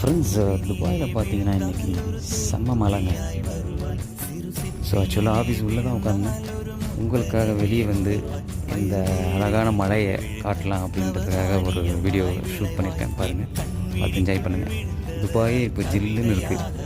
Friends, துபாயில் பார்த்தீங்கன்னா இன்றைக்கி செம்ம மழைங்க. ஸோ ஆக்சுவலாக ஆஃபீஸ் உள்ளே தான் உட்காந்தேன். உங்களுக்காக வெளியே வந்து இந்த அழகான மழையை காட்டலாம் அப்படின்றதுக்காக ஒரு வீடியோ ஷூட் பண்ணியிருக்கேன். பாருங்கள், பார்த்து என்ஜாய் பண்ணுங்கள். துபாயே இப்போ ஜில்லுன்னு இருக்குது.